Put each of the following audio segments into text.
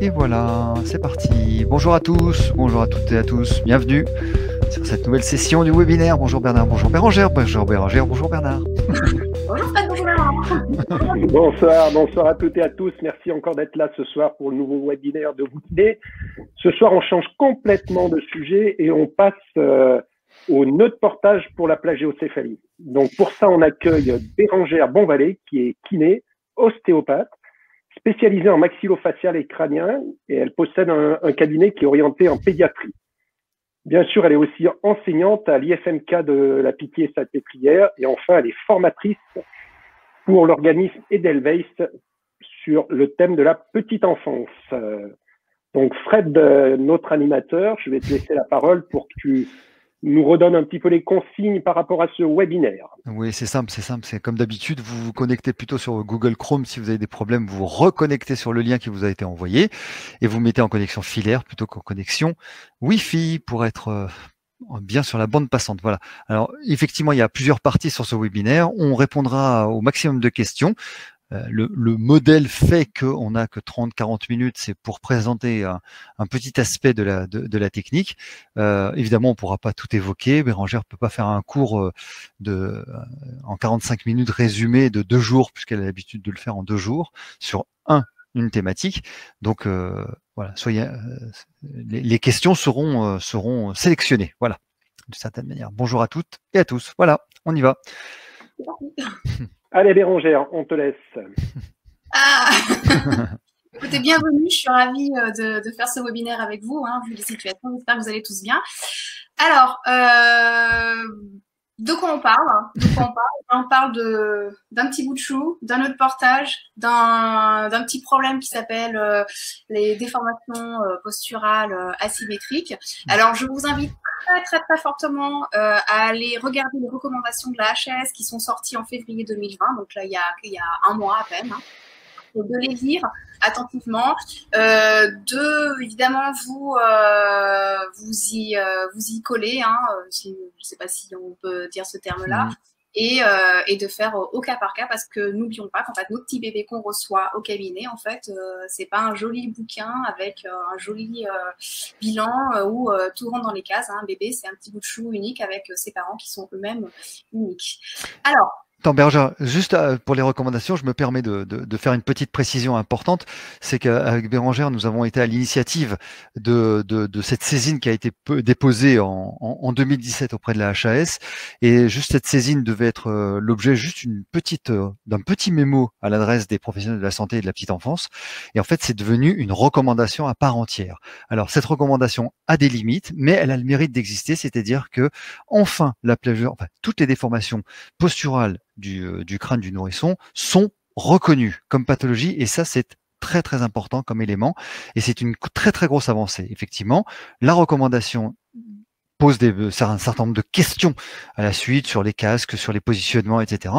Et voilà, c'est parti. Bonjour à tous, bonjour à toutes et à tous. Bienvenue sur cette nouvelle session du webinaire. Bonjour Bernard, bonjour Bérangère, bonjour Bérangère, bonjour Bernard. Bonjour Fred, bonjour Bernard. Bonsoir, bonsoir à toutes et à tous. Merci encore d'être là ce soir pour le nouveau webinaire de Wikidé. Ce soir, on change complètement de sujet et on passe au nœud de portage pour la plagiocéphalie. Donc pour ça, on accueille Bérangère Bonvalet, qui est kiné, ostéopathe, spécialisée en maxillofacial et crânien, et elle possède un cabinet qui est orienté en pédiatrie. Bien sûr, elle est aussi enseignante à l'IFMK de la Pitié-Salpêtrière, et enfin, elle est formatrice pour l'organisme Edelweiss sur le thème de la petite enfance. Donc Fred, notre animateur, je vais te laisser la parole pour que tu nous redonnes un petit peu les consignes par rapport à ce webinaire. Oui, c'est simple, c'est comme d'habitude, vous vous connectez plutôt sur Google Chrome. Si vous avez des problèmes, vous vous reconnectez sur le lien qui vous a été envoyé et vous mettez en connexion filaire plutôt qu'en connexion Wi-Fi pour être bien sur la bande passante. Voilà. Alors, effectivement, il y a plusieurs parties sur ce webinaire. On répondra au maximum de questions. Le modèle fait qu'on n'a que 30-40 minutes, c'est pour présenter un petit aspect de la technique. Évidemment, on ne pourra pas tout évoquer. Bérangère ne peut pas faire un cours en 45 minutes résumé de 2 jours, puisqu'elle a l'habitude de le faire en 2 jours, sur une thématique. Donc, voilà, les questions seront sélectionnées. Voilà, d'une certaine manière. Bonjour à toutes et à tous. Voilà, on y va. Allez Bérangère, on te laisse. Ah Écoutez, bienvenue, je suis ravie de faire ce webinaire avec vous, vu les situations, j'espère que vous allez tous bien. Alors, de quoi on parle? On parle d'un petit bout de chou, d'un nœud de portage, d'un petit problème qui s'appelle les déformations posturales asymétriques. Alors, je vous invite très fortement à aller regarder les recommandations de la HAS qui sont sorties en février 2020, donc là, il y a un mois à peine. De les lire attentivement, évidemment vous y coller, je ne sais pas si on peut dire ce terme-là, et de faire au cas par cas, parce que n'oublions pas qu'en fait nos petits bébés qu'on reçoit au cabinet, en fait, c'est pas un joli bouquin avec un joli bilan où tout rentre dans les cases. Un bébé, c'est un petit bout de chou unique avec ses parents qui sont eux-mêmes uniques. Alors, Attends, Bérangère, juste pour les recommandations, je me permets de faire une petite précision importante. C'est qu'avec Bérangère, nous avons été à l'initiative de cette saisine qui a été déposée en 2017 auprès de la HAS. Et juste cette saisine devait être l'objet juste d'un petit mémo à l'adresse des professionnels de la santé et de la petite enfance. Et en fait, c'est devenu une recommandation à part entière. Alors, cette recommandation a des limites, mais elle a le mérite d'exister, c'est-à-dire que enfin, toutes les déformations posturales du crâne du nourrisson sont reconnus comme pathologie, et ça c'est très important comme élément, et c'est une très grosse avancée. Effectivement, la recommandation pose un certain nombre de questions à la suite sur les casques, sur les positionnements, etc.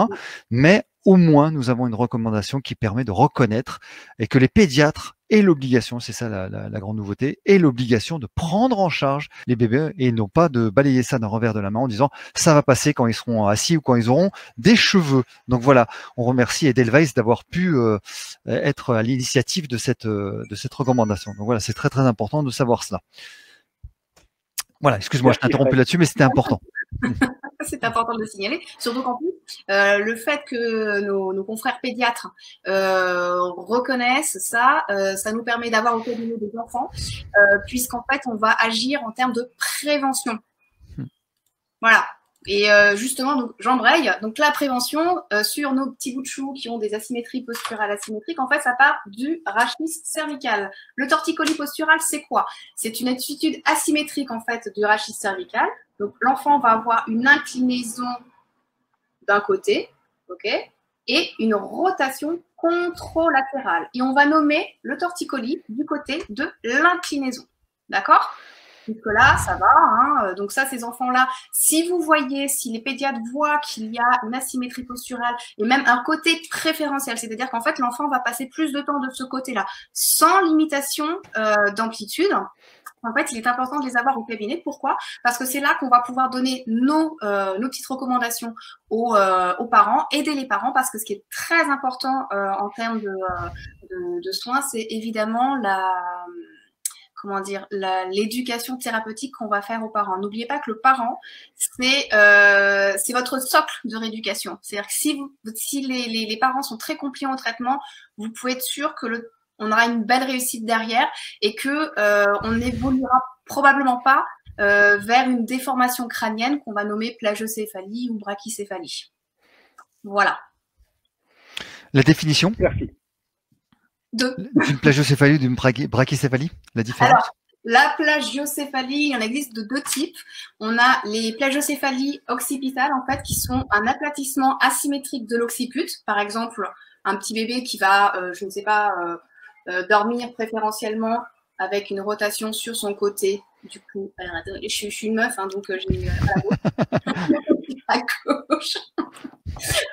Mais au moins, nous avons une recommandation qui permet de reconnaître et que les pédiatres aient l'obligation, c'est ça la grande nouveauté, aient l'obligation de prendre en charge les bébés et non pas de balayer ça d'un revers de la main en disant ça va passer quand ils seront assis ou quand ils auront des cheveux. Donc voilà, on remercie Edelweiss d'avoir pu être à l'initiative de cette recommandation. Donc voilà, c'est très important de savoir cela. Voilà, excuse-moi, je t'ai interrompu là-dessus, mais c'était important. C'est important de le signaler, surtout qu'en plus, le fait que nos confrères pédiatres reconnaissent ça, ça nous permet d'avoir au cabinet des enfants, puisqu'en fait, on va agir en termes de prévention. Voilà. Et justement, donc j'embraye. Donc la prévention sur nos petits bouts de chou qui ont des asymétries posturales asymétriques, en fait, ça part du rachis cervical. Le torticolis postural, c'est quoi? C'est une attitude asymétrique en fait du rachis cervical. Donc l'enfant va avoir une inclinaison d'un côté, ok, et une rotation contralatérale. Et on va nommer le torticolis du côté de l'inclinaison. D'accord? Jusque-là, ça va. Hein. Donc ça, ces enfants-là, si vous voyez, si les pédiatres voient qu'il y a une asymétrie posturale et même un côté préférentiel, c'est-à-dire qu'en fait, l'enfant va passer plus de temps de ce côté-là, sans limitation d'amplitude, en fait, il est important de les avoir au cabinet. Pourquoi? Parce que c'est là qu'on va pouvoir donner nos petites recommandations aux parents, aider les parents, parce que ce qui est très important en termes de soins, c'est évidemment l'éducation thérapeutique qu'on va faire aux parents. N'oubliez pas que le parent, c'est votre socle de rééducation. C'est-à-dire que si les parents sont très compliants au traitement, vous pouvez être sûr que on aura une belle réussite derrière et que on n'évoluera probablement pas vers une déformation crânienne qu'on va nommer plagiocéphalie ou brachycéphalie. Voilà. La définition? Merci. D'une plagiocéphalie ou d'une brachycéphalie, la différence? Alors, la plagiocéphalie, il en existe de deux types. On a les plagiocéphalies occipitales, en fait, qui sont un aplatissement asymétrique de l'occiput. Par exemple, un petit bébé qui va, je ne sais pas, dormir préférentiellement avec une rotation sur son côté. Du coup, alors, attendez, je suis une meuf, hein, donc j'ai à gauche.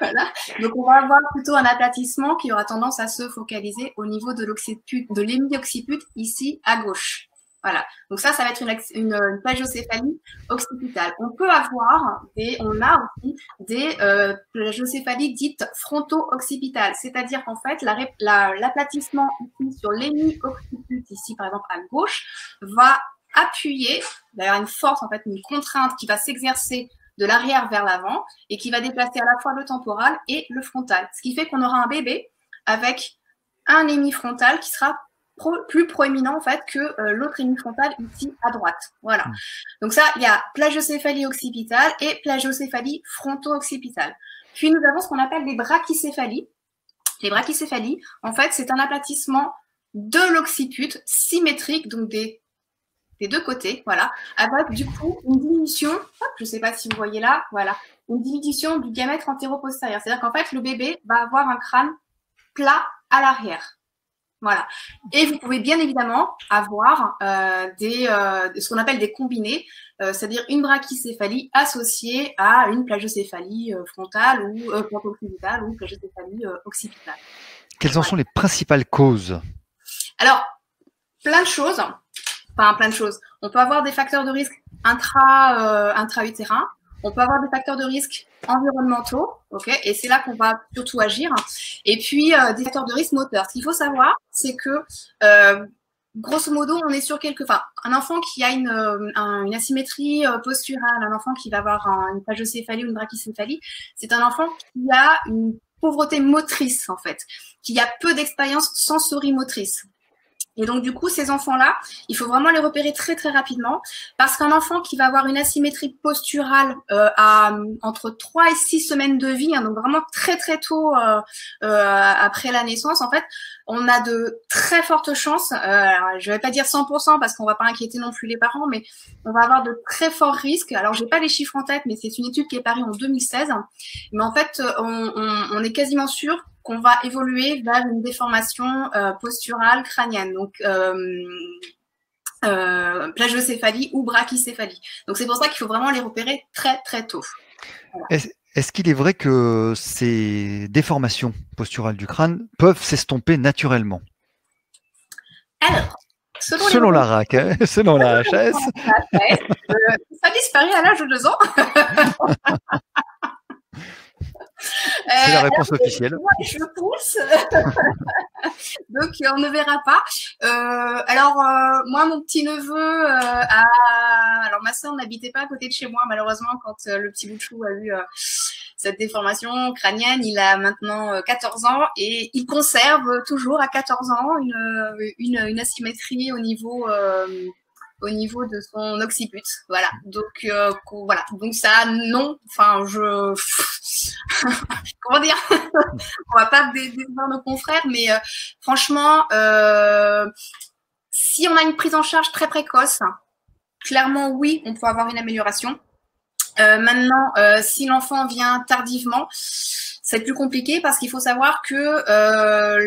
Voilà. Donc, on va avoir plutôt un aplatissement qui aura tendance à se focaliser au niveau de l'occiput, de l'hémiocciput, ici à gauche. Voilà. Donc ça va être une plagiocéphalie occipitale. On a aussi des plagiocéphalies dites fronto-occipitales, c'est-à-dire qu'en fait, l'aplatissement ici sur l'hémiocciput, ici par exemple à gauche, va appuyer, d'ailleurs une force, en fait, une contrainte qui va s'exercer de l'arrière vers l'avant et qui va déplacer à la fois le temporal et le frontal. Ce qui fait qu'on aura un bébé avec un hémifrontal qui sera plus proéminent en fait que l'autre hémifrontal ici à droite. Voilà. Donc ça, il y a plagiocéphalie occipitale et plagiocéphalie fronto-occipitale. Puis nous avons ce qu'on appelle les brachycéphalies. Les brachycéphalies, en fait, c'est un aplatissement de l'occiput symétrique, donc des deux côtés, voilà, avec du coup une diminution, je ne sais pas si vous voyez là, voilà, une diminution du diamètre antéro-postérieur. C'est-à-dire qu'en fait, le bébé va avoir un crâne plat à l'arrière. Voilà. Et vous pouvez bien évidemment avoir ce qu'on appelle des combinés, c'est-à-dire une brachycéphalie associée à une plagiocéphalie frontale ou fronto-occipitale ou plagiocéphalie occipitale. Quelles en sont les principales causes? Alors, plein de choses. Enfin, plein de choses. On peut avoir des facteurs de risque intra-utérins. On peut avoir des facteurs de risque environnementaux, ok, et c'est là qu'on va surtout agir. Et puis, des facteurs de risque moteurs. Ce qu'il faut savoir, c'est que, grosso modo, on est sur un enfant qui a une asymétrie posturale, un enfant qui va avoir une plagiocéphalie ou une brachycéphalie, c'est un enfant qui a une pauvreté motrice, en fait, qui a peu d'expérience sensorimotrice. Et donc, du coup, ces enfants-là, il faut vraiment les repérer très, très rapidement parce qu'un enfant qui va avoir une asymétrie posturale entre 3 et 6 semaines de vie, hein, donc vraiment très, très tôt après la naissance, en fait, on a de très fortes chances, alors, je vais pas dire 100% parce qu'on va pas inquiéter non plus les parents, mais on va avoir de très forts risques. Alors, j'ai pas les chiffres en tête, mais c'est une étude qui est parue en 2016. Mais en fait, on est quasiment sûr qu'on va évoluer vers une déformation posturale crânienne, donc plagiocéphalie ou brachycéphalie. Donc c'est pour ça qu'il faut vraiment les repérer très très tôt. Voilà. Est-ce qu'il est vrai que ces déformations posturales du crâne peuvent s'estomper naturellement? Alors, selon la RAC, hein, selon la HS. Ça disparaît à l'âge de 2 ans. C'est la réponse officielle. Moi, je pousse. Donc, on ne verra pas. Moi, mon petit-neveu alors, ma soeur n'habitait pas à côté de chez moi, malheureusement, quand le petit bout de chou a eu cette déformation crânienne. Il a maintenant 14 ans et il conserve toujours à 14 ans une asymétrie au niveau de son occiput. Voilà. Donc, voilà. Donc, ça, non. Enfin, comment dire? On va pas décevoir nos confrères, mais franchement, si on a une prise en charge très précoce, clairement, oui, on peut avoir une amélioration. Maintenant, si l'enfant vient tardivement, c'est plus compliqué parce qu'il faut savoir que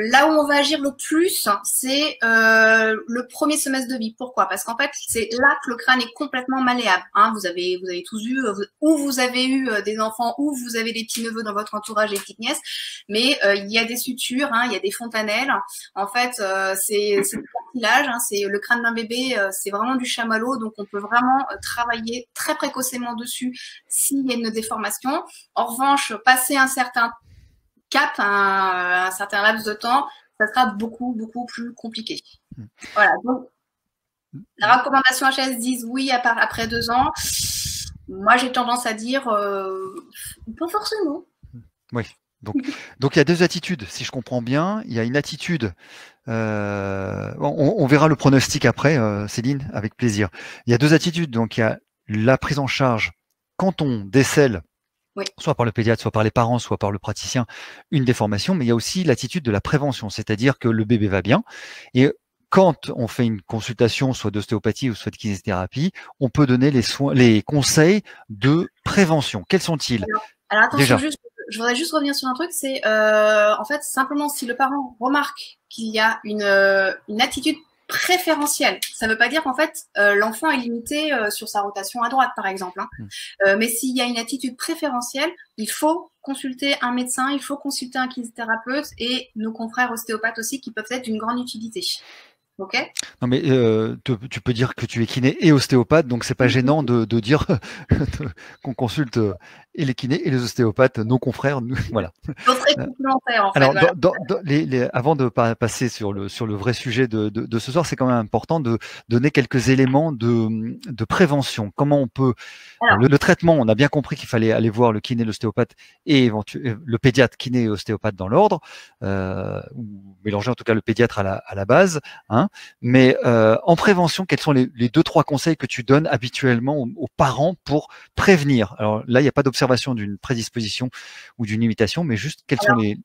là où on va agir le plus, c'est le premier semestre de vie. Pourquoi? Parce qu'en fait, c'est là que le crâne est complètement malléable. Hein. Vous avez tous eu, ou vous avez eu des enfants, ou vous avez des petits neveux dans votre entourage, des petites nièces. Mais il y a des sutures, hein, il y a des fontanelles. En fait, c'est du cartilage. Hein, c'est le crâne d'un bébé, c'est vraiment du chamallow. Donc, on peut vraiment travailler très précocement dessus s'il y a une déformation. En revanche, passer un certain cap, un certain laps de temps, ça sera beaucoup plus compliqué. Voilà. Donc, la recommandation HS disent oui après 2 ans. Moi, j'ai tendance à dire pas forcément. Oui. Donc, il y a 2 attitudes, si je comprends bien. Il y a une attitude, on verra le pronostic après, Céline, avec plaisir. Il y a 2 attitudes. Donc, il y a la prise en charge quand on décèle, soit par le pédiatre, soit par les parents, soit par le praticien, une déformation, mais il y a aussi l'attitude de la prévention, c'est-à-dire que le bébé va bien. Et quand on fait une consultation, soit d'ostéopathie ou soit de kinésithérapie, on peut donner les conseils de prévention. Quels sont-ils? Alors attention, je voudrais juste revenir sur un truc, c'est en fait simplement si le parent remarque qu'il y a une attitude préférentielle, ça ne veut pas dire qu'en fait l'enfant est limité sur sa rotation à droite par exemple, hein. Mais s'il y a une attitude préférentielle, il faut consulter un médecin, il faut consulter un kinésithérapeute et nos confrères ostéopathes aussi qui peuvent être d'une grande utilité. Ok. Non mais tu peux dire que tu es kiné et ostéopathe, donc c'est pas gênant de dire qu'on consulte et les kinés et les ostéopathes, nos confrères, voilà. Très complémentaire en fait. Alors, voilà. Avant de passer sur le vrai sujet de ce soir, c'est quand même important de donner quelques éléments de prévention. Comment on peut le traitement, on a bien compris qu'il fallait aller voir le kiné, l'ostéopathe et le pédiatre, kiné et ostéopathe dans l'ordre, ou mélanger en tout cas le pédiatre à la base, hein. Mais en prévention, quels sont les 2-3 conseils que tu donnes habituellement aux parents pour prévenir? Alors là, il n'y a pas d'observation d'une prédisposition ou d'une limitation, mais juste quels sont les...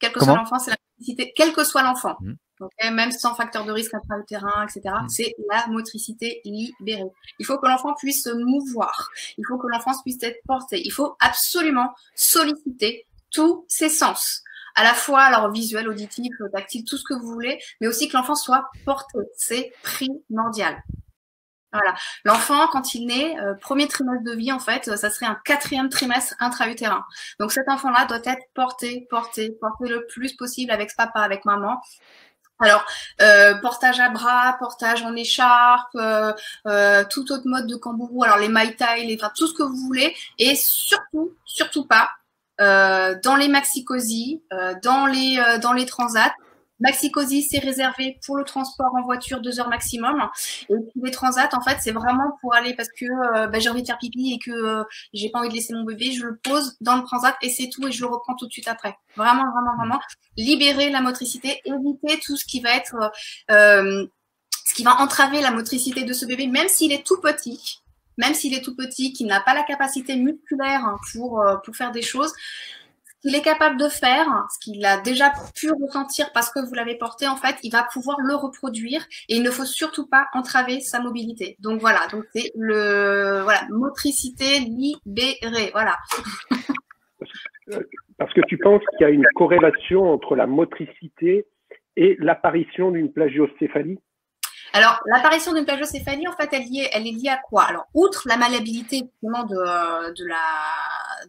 Quel que soit l'enfant, c'est la motricité, quel que soit l'enfant, okay, même sans facteur de risque intra-utérin, etc., c'est la motricité libérée. Il faut que l'enfant puisse se mouvoir, il faut que l'enfant puisse être porté, il faut absolument solliciter tous ses sens. À la fois, alors visuel, auditif, tactile, tout ce que vous voulez, mais aussi que l'enfant soit porté. C'est primordial. Voilà. L'enfant, quand il naît, premier trimestre de vie, en fait, ça serait un 4e trimestre intra-utérin. Donc, cet enfant-là doit être porté le plus possible avec papa, avec maman. Alors, portage à bras, portage en écharpe, tout autre mode de kangourou, alors les maïtaï, enfin, tout ce que vous voulez, et surtout pas, dans les maxicosies, dans les transats. Maxicosy, c'est réservé pour le transport en voiture 2 heures maximum. Et puis les transats, en fait, c'est vraiment pour aller parce que j'ai envie de faire pipi et que j'ai pas envie de laisser mon bébé. Je le pose dans le transat et c'est tout et je le reprends tout de suite après. Vraiment libérer la motricité, éviter tout ce qui va être, ce qui va entraver la motricité de ce bébé, même s'il est tout petit. Qu'il n'a pas la capacité musculaire pour faire des choses, ce qu'il est capable de faire, ce qu'il a déjà pu ressentir parce que vous l'avez porté, en fait, il va pouvoir le reproduire et il ne faut surtout pas entraver sa mobilité. Donc voilà, donc c'est motricité libérée, voilà. Parce que tu penses qu'il y a une corrélation entre la motricité et l'apparition d'une plagiocéphalie? Alors, l'apparition d'une plagiocéphalie, en fait, elle est liée à quoi? Alors, outre la malléabilité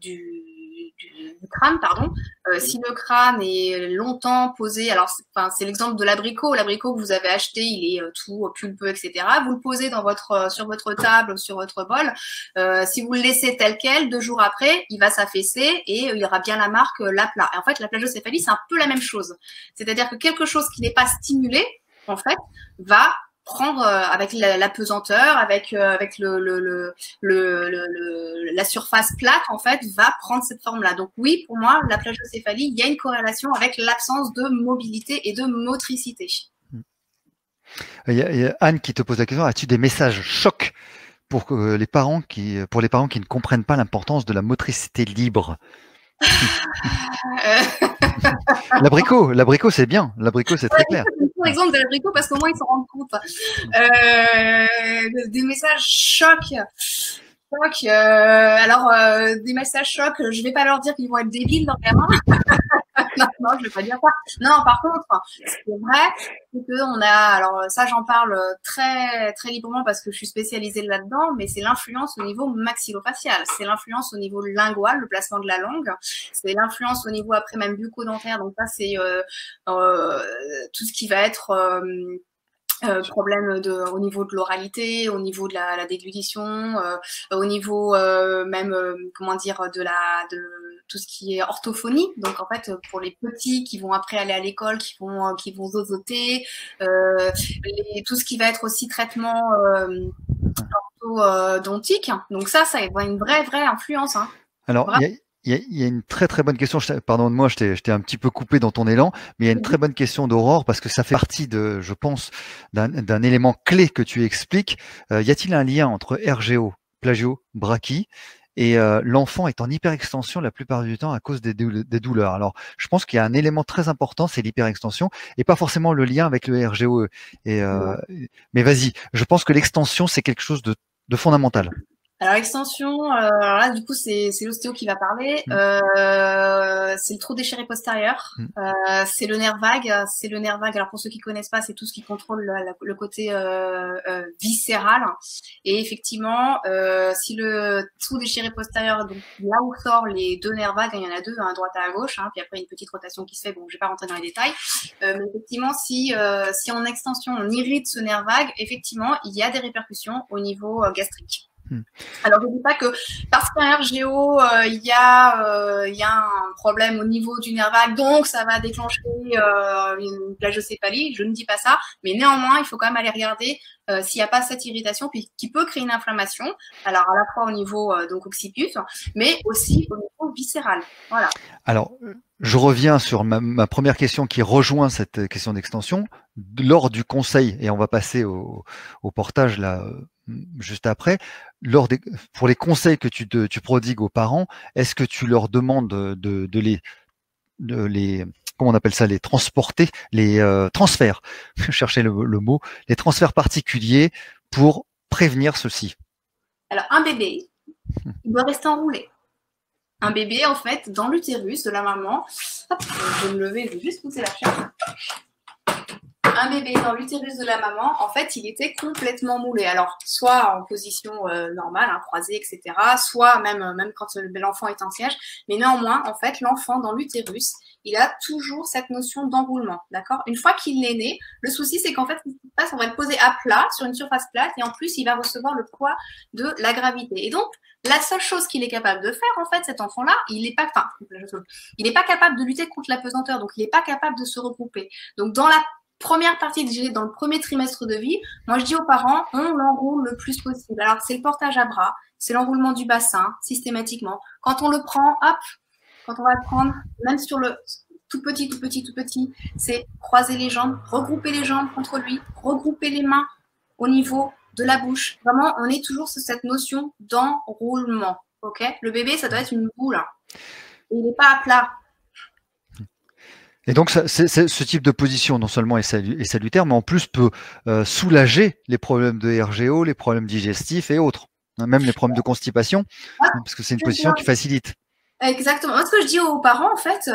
du crâne, pardon, si le crâne est longtemps posé, alors c'est l'exemple de l'abricot que vous avez acheté, il est tout pulpeux, etc. Vous le posez sur votre table, sur votre bol. Si vous le laissez tel quel, 2 jours après, il va s'affaisser et il y aura bien la marque l'aplat. Et en fait, la plagiocéphalie, c'est un peu la même chose. C'est-à-dire que quelque chose qui n'est pas stimulé, en fait, va prendre avec la pesanteur, avec la surface plate, en fait, va prendre cette forme-là. Donc oui, pour moi, la plagiocéphalie, il y a une corrélation avec l'absence de mobilité et de motricité. Il y a Anne qui te pose la question, as-tu des messages chocs pour les parents qui ne comprennent pas l'importance de la motricité libre? L'abricot, c'est bien. L'abricot, c'est très clair. Par exemple, de l'abricot, parce qu'au moins, ils s'en rendent compte. Des messages chocs. chocs. Des massages chocs, je vais pas leur dire qu'ils vont être débiles dans les mains. Non, je vais pas dire ça. Non, par contre, ce qui est vrai, c'est que on a, alors ça, j'en parle très, très librement parce que je suis spécialisée là-dedans, mais c'est l'influence au niveau maxillofacial, c'est l'influence au niveau lingual, le placement de la langue, c'est l'influence au niveau après même bucco-dentaire. Donc ça, c'est tout ce qui va être problème au niveau de l'oralité, au niveau de la déglutition, au niveau même comment dire de tout ce qui est orthophonie. Donc en fait pour les petits qui vont après aller à l'école, qui vont zozoter, tout ce qui va être aussi traitement orthodontique. Donc ça a une vraie influence. Hein. Alors il y a une très très bonne question. Pardonne-moi, je t'ai un petit peu coupé dans ton élan, mais il y a une très bonne question d'Aurore parce que ça fait partie je pense, d'un élément clé que tu expliques. Y a-t-il un lien entre RGO, plagio, brachy et l'enfant est en hyperextension la plupart du temps à cause des douleurs. Alors, je pense qu'il y a un élément très important, c'est l'hyperextension et pas forcément le lien avec le RGO. Mais vas-y, je pense que l'extension c'est quelque chose de fondamental. Alors extension, alors là du coup c'est l'ostéo qui va parler. C'est le trou déchiré postérieur. C'est le nerf vague. C'est le nerf vague. Alors pour ceux qui connaissent pas, c'est tout ce qui contrôle le côté viscéral. Et effectivement, si le trou déchiré postérieur, donc là où sort les deux nerfs vagues, il y en a deux, à droite et à gauche. Puis après une petite rotation qui se fait. Bon, je vais pas rentrer dans les détails. Mais effectivement, si en extension on irrite ce nerf vague, effectivement, il y a des répercussions au niveau gastrique. Alors, je ne dis pas que parce qu'un RGO, il y a un problème au niveau du nerf vague, donc ça va déclencher une plagiocéphalie. Je ne dis pas ça, mais néanmoins, il faut quand même aller regarder s'il n'y a pas cette irritation qui peut créer une inflammation. Alors, à la fois au niveau donc occiput, mais aussi au niveau viscéral. Voilà. Alors, je reviens sur ma première question qui rejoint cette question d'extension. Lors du conseil, et on va passer au portage là juste après, pour les conseils que tu prodigues aux parents, est-ce que tu leur demandes de les comment on appelle ça, les transporter, les transferts, je cherchais le mot, les transferts particuliers pour prévenir ceci? Alors, un bébé, il doit rester enroulé. Un bébé, en fait, dans l'utérus de la maman, hop, je vais me lever, je vais juste pousser la chaise. Un bébé dans l'utérus de la maman, en fait, il était complètement moulé. Alors, soit en position normale, croisée, etc., soit même quand l'enfant est en siège. Mais néanmoins, en fait, l'enfant dans l'utérus, il a toujours cette notion d'enroulement, d'accord? Une fois qu'il est né, le souci, c'est qu'en fait, ce qui se passe, on va le poser à plat, sur une surface plate, et en plus, il va recevoir le poids de la gravité. Et donc, la seule chose qu'il est capable de faire, en fait, cet enfant-là, il n'est pas capable de lutter contre la pesanteur, donc il n'est pas capable de se regrouper. Donc, dans la première partie, dans le premier trimestre de vie, moi je dis aux parents, on l'enroule le plus possible. Alors c'est le portage à bras, c'est l'enroulement du bassin systématiquement. Quand on le prend, hop, quand on va le prendre, même sur le tout petit, c'est croiser les jambes, regrouper les jambes contre lui, regrouper les mains au niveau de la bouche. Vraiment, on est toujours sur cette notion d'enroulement. Ok ? Le bébé, ça doit être une boule. Il n'est pas à plat. Et donc, ce type de position, non seulement est salutaire, mais en plus peut soulager les problèmes de RGO, les problèmes digestifs et autres, même les problèmes de constipation, parce que c'est une position qui facilite. Exactement. Moi, ce que je dis aux parents, en fait,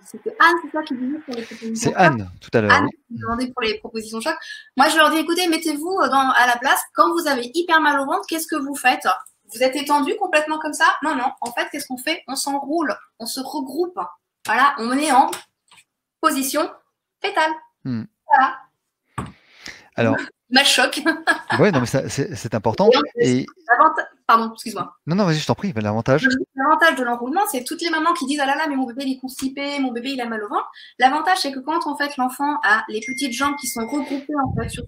c'était Anne, c'est ça qui disait pour les propositions. C'est Anne, tout à l'heure. Anne qui demandait pour les propositions choc. Moi, je leur dis, écoutez, mettez-vous à la place. Quand vous avez hyper mal au ventre, qu'est-ce que vous faites ? Vous êtes étendu complètement comme ça ? Non. En fait, qu'est-ce qu'on fait ? On s'enroule, on se regroupe. Voilà, on est en position fétale. Voilà. Alors. Mal choc. Oui, non, mais c'est important. Pardon, excuse-moi. Non, vas-y, je t'en prie. L'avantage de l'enroulement, c'est toutes les mamans qui disent ah là là, mais mon bébé il est constipé, mon bébé il a mal au ventre. L'avantage, c'est que quand en fait l'enfant a les petites jambes qui sont regroupées en fait sur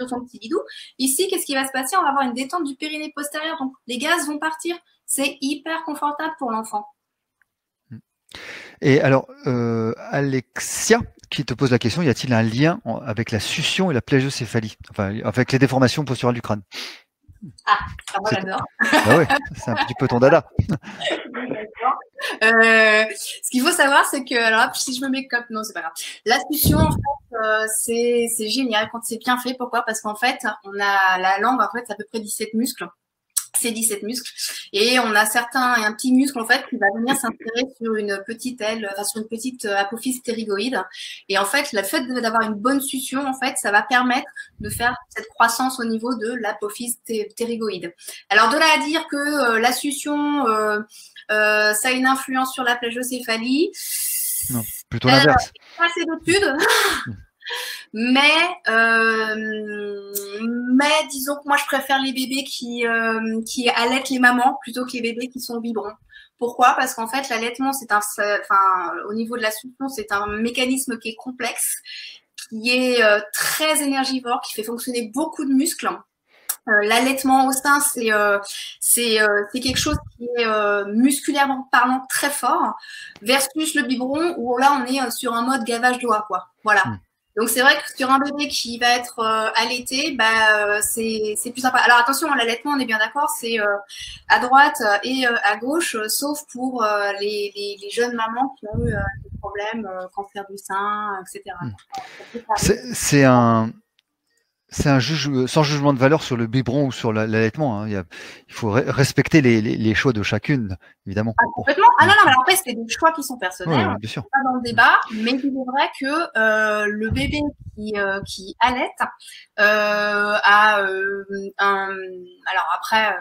son petit bidou, ici, qu'est-ce qui va se passer ? On va avoir une détente du périnée postérieur, donc les gaz vont partir. C'est hyper confortable pour l'enfant. Et alors, Alexia, qui te pose la question, y a-t-il un lien avec la succion et la plagiocéphalie, enfin, avec les déformations posturales du crâne? Ah, ça moi j'adore. Bah ouais, c'est un petit peu ton dada. Ce qu'il faut savoir, c'est que, alors si je me mets comme, non, c'est pas grave. La succion, en fait, c'est génial quand c'est bien fait. Pourquoi ? Parce qu'en fait, on a la langue, en fait, c'est à peu près 17 muscles. ces 17 muscles. Et on a un petit muscle en fait qui va venir s'insérer sur une petite aile, enfin sur une petite apophyse ptérygoïde. Et en fait, le fait d'avoir une bonne succion, en fait, ça va permettre de faire cette croissance au niveau de l'apophyse ptérygoïde. Alors de là à dire que la succion, ça a une influence sur la plagiocéphalie. Non, plutôt l'inverse. Pas assez d'études. Mais disons que moi je préfère les bébés qui allaitent les mamans plutôt que les bébés qui sont au biberon. Pourquoi? Parce qu'en fait l'allaitement au niveau de la succion c'est un mécanisme qui est complexe, qui est très énergivore, qui fait fonctionner beaucoup de muscles. L'allaitement au sein, c'est quelque chose qui est musculairement parlant très fort, versus le biberon où là on est sur un mode gavage doigt, quoi. Voilà. Donc c'est vrai que sur un bébé qui va être allaité, c'est plus sympa. Alors attention, l'allaitement, on est bien d'accord, c'est à droite et à gauche, sauf pour les jeunes mamans qui ont eu des problèmes, cancer du sein, etc. C'est un sans jugement de valeur sur le biberon ou sur l'allaitement. Hein. Il faut respecter les choix de chacune, évidemment. Ah, complètement. Ah non, mais après, c'est des choix qui sont personnels. Bien sûr. Pas dans le débat, mais il est vrai que le bébé qui allaite a alors après,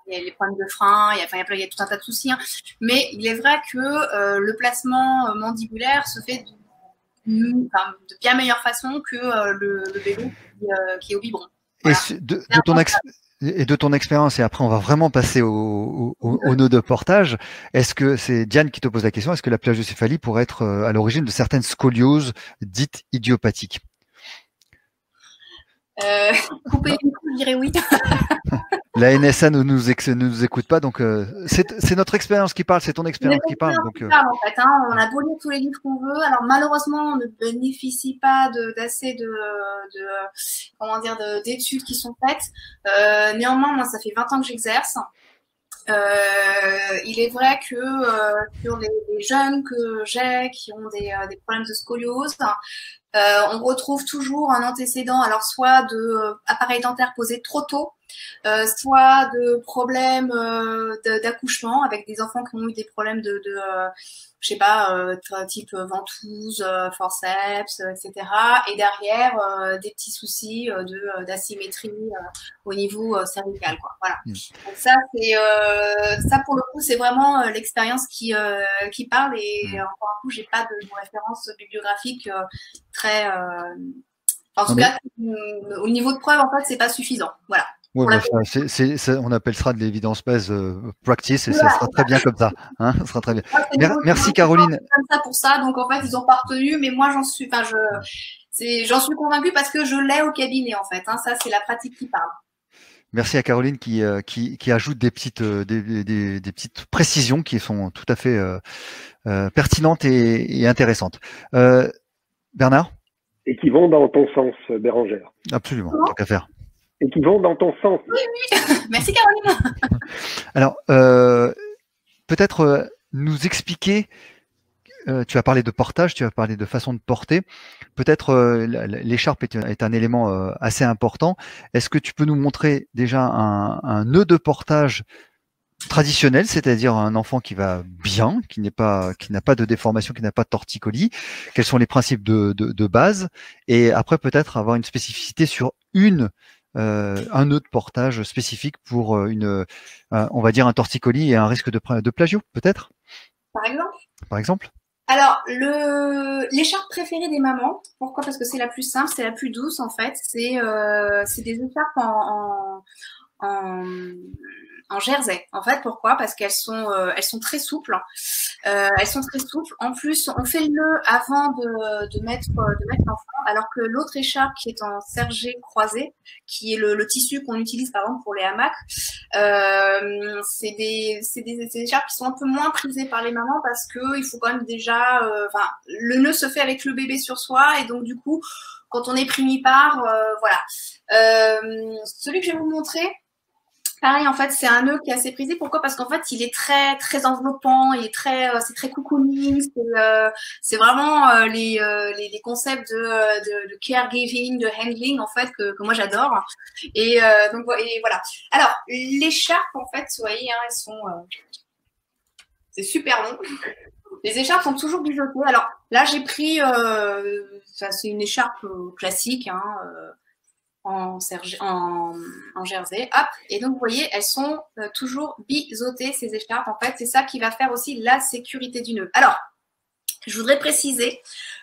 il y a les problèmes de frein, il y a tout un tas de soucis. Hein. Mais il est vrai que le placement mandibulaire se fait de bien meilleure façon que le bébé qui est au biberon. Voilà. Et de ton expérience, et après on va vraiment passer au nœud de portage, est-ce que c'est Diane qui te pose la question, est-ce que la plagiocéphalie pourrait être à l'origine de certaines scolioses dites idiopathiques? Couper les coups, je dirais oui. La NSA ne nous écoute pas, donc c'est notre expérience qui parle, c'est ton expérience qui parle. Donc, en fait, hein, on a beau lire tous les livres qu'on veut, alors malheureusement, on ne bénéficie pas d'assez d'études qui sont faites. Néanmoins, moi, ça fait 20 ans que j'exerce. Il est vrai que sur les jeunes que j'ai qui ont des problèmes de scoliose, on retrouve toujours un antécédent, alors soit de appareil dentaire posé trop tôt, soit de problèmes d'accouchement avec des enfants qui ont eu des problèmes je sais pas, type ventouse, forceps, etc. Et derrière, des petits soucis d'asymétrie au niveau cervical, quoi. Voilà. Donc ça pour le coup, c'est vraiment l'expérience qui parle. Et encore un coup, j'ai pas de référence bibliographique très. En tout cas, au niveau de preuve, en fait, c'est pas suffisant. Voilà. Ouais, on appelle ça de l'évidence-based practice et ça sera très bien comme ça. Hein, ça sera très bien. Merci Caroline. Comme ça pour ça, donc en fait ils ont pas retenu, mais moi j'en suis convaincue parce que je l'ai au cabinet en fait. Hein, ça c'est la pratique qui parle. Merci à Caroline qui ajoute des petites précisions qui sont tout à fait pertinentes et intéressantes. Bernard? Et qui vont dans ton sens, Bérangère. Absolument, tant qu'à faire. Et qui vont dans ton sens. Oui. Merci Caroline. Alors, peut-être nous expliquer, tu as parlé de portage, tu as parlé de façon de porter, peut-être l'écharpe est un élément assez important. Est-ce que tu peux nous montrer déjà un nœud de portage traditionnel, c'est-à-dire un enfant qui va bien, qui n'a pas de déformation, qui n'a pas de torticolis? Quels sont les principes de base? Et après, peut-être avoir une spécificité sur un nœud de portage spécifique pour on va dire un torticolis et un risque de plagio, peut-être? Par exemple? Alors, l'écharpe préférée des mamans, pourquoi? Parce que c'est la plus simple, c'est la plus douce en fait. C'est des écharpes en jersey. En fait, pourquoi? Parce qu'elles sont très souples. Elles sont très souples. En plus, on fait le nœud avant de mettre l'enfant, alors que l'autre écharpe qui est en sergé croisé, qui est le tissu qu'on utilise par exemple pour les hamacs, c'est des écharpes qui sont un peu moins prisées par les mamans parce que il faut quand même déjà, le nœud se fait avec le bébé sur soi et donc du coup, quand on est primipare, voilà. Celui que je vais vous montrer. Pareil, en fait, c'est un nœud qui est assez prisé. Pourquoi? Parce qu'en fait, il est très, très enveloppant, il est c'est très cocooning. C'est vraiment les concepts de caregiving, de handling, en fait, que moi j'adore. Et donc, et voilà. Alors, l'écharpe, en fait, vous voyez, hein, elles sont, c'est super long. Les écharpes sont toujours biseautées. Alors là, j'ai pris, ça, c'est une écharpe classique, hein, en jersey, hop, et donc vous voyez, elles sont toujours biseautées, ces écharpes. En fait, c'est ça qui va faire aussi la sécurité du nœud. Alors, je voudrais préciser,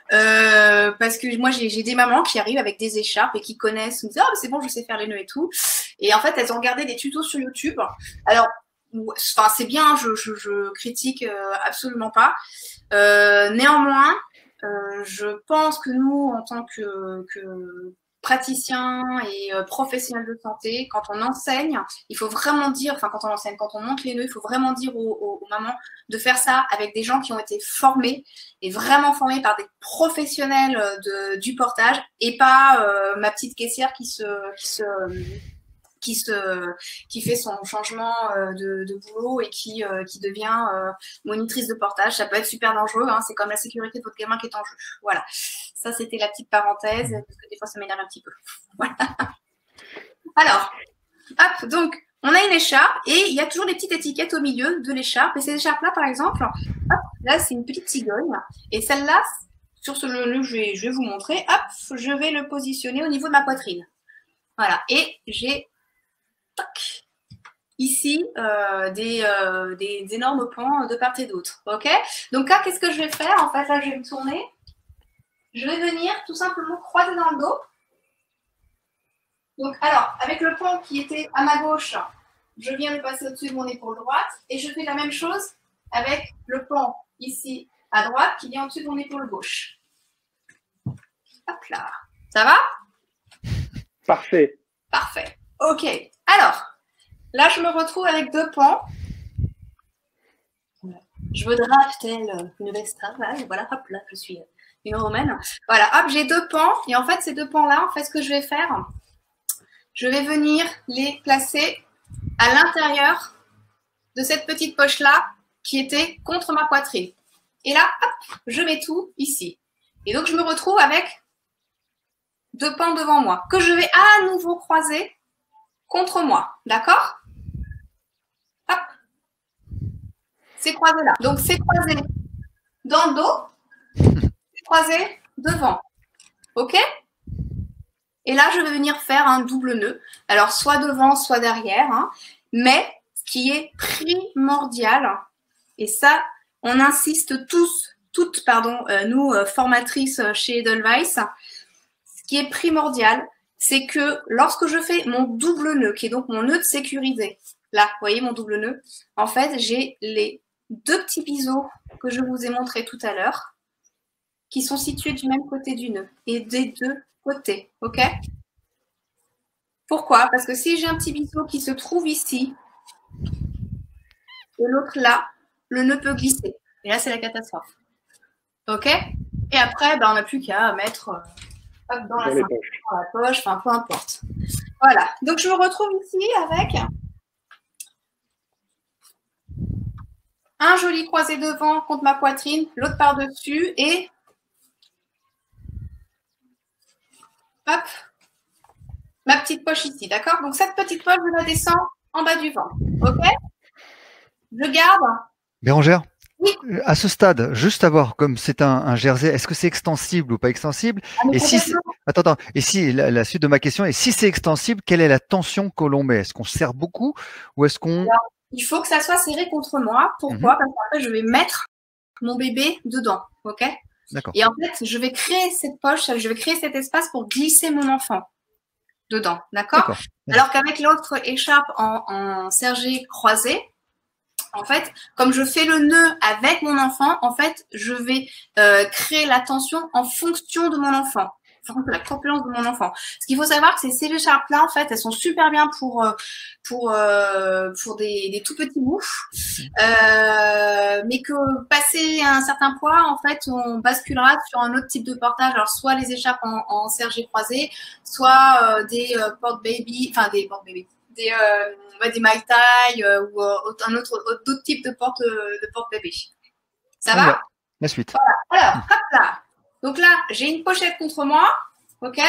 parce que moi j'ai des mamans qui arrivent avec des écharpes et qui connaissent, me disent, oh, c'est bon, je sais faire les nœuds et tout, et en fait elles ont regardé des tutos sur YouTube. Alors, enfin, c'est bien, je critique absolument pas. Néanmoins, je pense que nous, en tant que praticiens et professionnels de santé, quand on enseigne, il faut vraiment dire, enfin quand on enseigne, quand on monte les nœuds, il faut vraiment dire aux mamans de faire ça avec des gens qui ont été formés et vraiment formés par des professionnels du portage et pas ma petite caissière qui fait son changement de boulot et qui devient monitrice de portage. Ça peut être super dangereux, hein, c'est comme la sécurité de votre gamin qui est en jeu. Voilà, ça c'était la petite parenthèse, parce que des fois ça m'énerve un petit peu. Voilà. Alors, hop, donc on a une écharpe et il y a toujours des petites étiquettes au milieu de l'écharpe. Et ces écharpes-là, par exemple, hop, là c'est une petite cigogne. Et celle-là, sur ce nœud, je vais vous montrer, hop, je vais le positionner au niveau de ma poitrine. Voilà, et j'ai ici des énormes pans de part et d'autre. Ok? Donc là, qu'est-ce que je vais faire? En fait, là, je vais me tourner. Je vais venir tout simplement croiser dans le dos. Donc, alors, avec le pan qui était à ma gauche, je viens de passer au-dessus de mon épaule droite et je fais la même chose avec le pan ici à droite qui vient au-dessus de mon épaule gauche. Hop là. Ça va? Parfait. Parfait. Ok. Alors, là, je me retrouve avec deux pans. Je me drape telle une vestra. Voilà, hop, là, je suis une romaine. Voilà, hop, j'ai deux pans. Et en fait, ces deux pans-là, en fait, ce que je vais faire, je vais venir les placer à l'intérieur de cette petite poche-là qui était contre ma poitrine. Et là, hop, je mets tout ici. Et donc, je me retrouve avec deux pans devant moi que je vais à nouveau croiser contre moi. D'accord? Hop. C'est croisé là. Donc, c'est croisé dans le dos, c'est croisé devant. OK? Et là, je vais venir faire un double nœud. Alors, soit devant, soit derrière. Hein. Mais ce qui est primordial, et ça, on insiste toutes, nous, formatrices chez Edelweiss, ce qui est primordial, c'est que lorsque je fais mon double nœud, qui est donc mon nœud de sécurité, là, vous voyez mon double nœud, en fait, j'ai les deux petits biseaux que je vous ai montrés tout à l'heure, qui sont situés du même côté du nœud et des deux côtés, ok? Pourquoi? Parce que si j'ai un petit biseau qui se trouve ici et l'autre là, le nœud peut glisser. Et là, c'est la catastrophe. Ok? Et après, on n'a plus qu'à mettre dans la ceinture, dans la poche, enfin, peu importe. Voilà. Donc, je me retrouve ici avec un joli croisé devant contre ma poitrine, l'autre par-dessus et hop, ma petite poche ici, d'accord? Donc, cette petite poche, je la descends en bas du ventre, ok? Je garde. Bérangère, oui. À ce stade, juste à voir, comme c'est un jersey, est-ce que c'est extensible ou pas extensible? Et si, attends, et si la suite de ma question est si c'est extensible, quelle est la tension que l'on met? Est-ce qu'on se serre beaucoup ou est-ce qu'on... Il faut que ça soit serré contre moi. Pourquoi? Parce qu'après, je vais mettre mon bébé dedans, ok? D'accord. Et en fait, je vais créer cette poche, je vais créer cet espace pour glisser mon enfant dedans, d'accord? Alors qu'avec l'autre écharpe en sergé croisé, en fait, comme je fais le nœud avec mon enfant, en fait, je vais créer la tension en fonction de mon enfant, en fonction de la corpulence de mon enfant. Ce qu'il faut savoir, c'est que ces écharpes-là, en fait, elles sont super bien pour des tout petits moufs, mais que passé un certain poids, en fait, on basculera sur un autre type de portage. Alors, soit les écharpes en sergé croisé, soit des porte-baby, enfin des porte-baby. des Mai Tai ou d'autres types de porte-bébé. Ça va? La suite. Voilà. Alors, hop là. Donc là, j'ai une pochette contre moi, ok?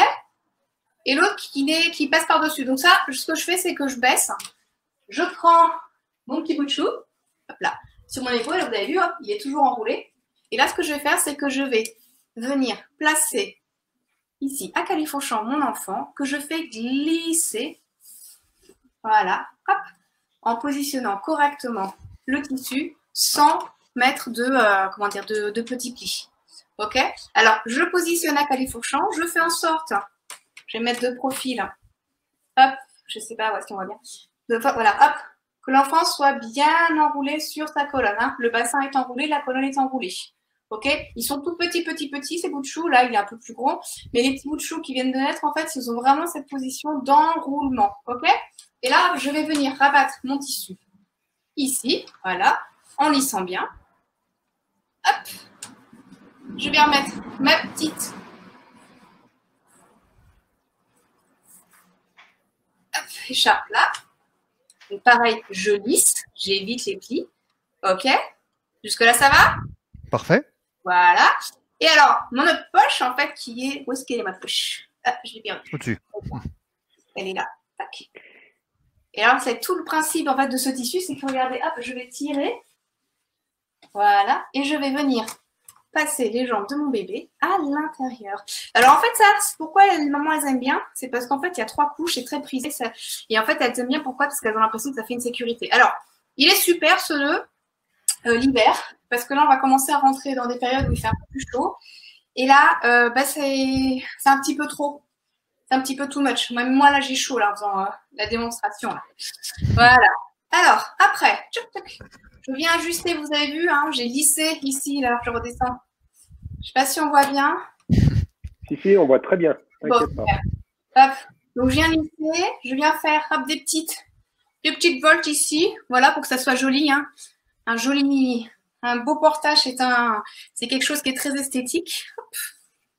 Et l'autre qui passe par-dessus. Donc ça, ce que je fais, c'est que je baisse. Je prends mon petit bout de chou, hop là, sur mon épaule. Vous avez vu, hop, il est toujours enroulé. Et là, ce que je vais faire, c'est que je vais venir placer ici, à califourchon, mon enfant, que je fais glisser. Voilà, hop, en positionnant correctement le tissu sans mettre de petits plis. Ok? Alors, je positionne à califourchon, je fais en sorte, je vais mettre de profil, hop, je sais pas où est-ce qu'on voit bien, voilà, hop, que l'enfant soit bien enroulé sur sa colonne. Hein. Le bassin est enroulé, la colonne est enroulée. Ok? Ils sont tout petits, ces bouts de chou. Là, il est un peu plus gros. Mais les petits bouts de chou qui viennent de naître, en fait, ils ont vraiment cette position d'enroulement. Ok? Et là, je vais venir rabattre mon tissu ici, voilà, en lissant bien. Hop! Je vais remettre ma petite écharpe là. Et pareil, je lisse, j'évite les plis. Ok? Jusque-là, ça va? Parfait. Voilà. Et alors, mon autre poche, en fait, qui est… Où est-ce qu'elle est ma poche? Ah, je l'ai perdue. Au-dessus. Elle est là. Tac. Et alors, c'est tout le principe, en fait, de ce tissu, c'est que, regardez, hop, je vais tirer. Voilà. Et je vais venir passer les jambes de mon bébé à l'intérieur. Alors, en fait, ça, c'est pourquoi les mamans, elles aiment bien. C'est parce qu'en fait, il y a 3 couches, c'est très prisé. Ça, et en fait, elles aiment bien. Pourquoi? Parce qu'elles ont l'impression que ça fait une sécurité. Alors, il est super, ce nœud, l'hiver, parce que là, on va commencer à rentrer dans des périodes où il fait un peu plus chaud. Et là, c'est un petit peu trop. C'est un petit peu too much. Même moi, là, j'ai chaud, là, en faisant la démonstration. Là. Voilà. Alors, après, je viens ajuster, vous avez vu, hein, j'ai lissé ici, là, je redescends. Je ne sais pas si on voit bien. Si, on voit très bien. Bon, hop. Donc, je viens lisser, je viens faire hop, des petites voltes ici, voilà, pour que ça soit joli. Hein. Un beau portage, c'est quelque chose qui est très esthétique. Hop.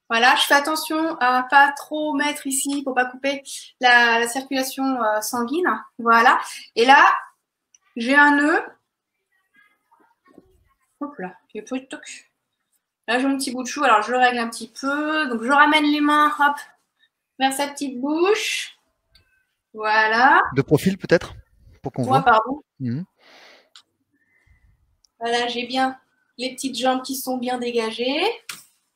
Voilà, je fais attention à pas trop mettre ici pour pas couper la circulation sanguine. Voilà. Et là, j'ai un nœud. Hop là. Là, j'ai mon petit bout de chou. Alors, je le règle un petit peu. Donc, je ramène les mains, hop, vers sa petite bouche. Voilà. De profil, peut-être, pour qu'on voit. Pardon. Voilà, j'ai bien les petites jambes qui sont bien dégagées.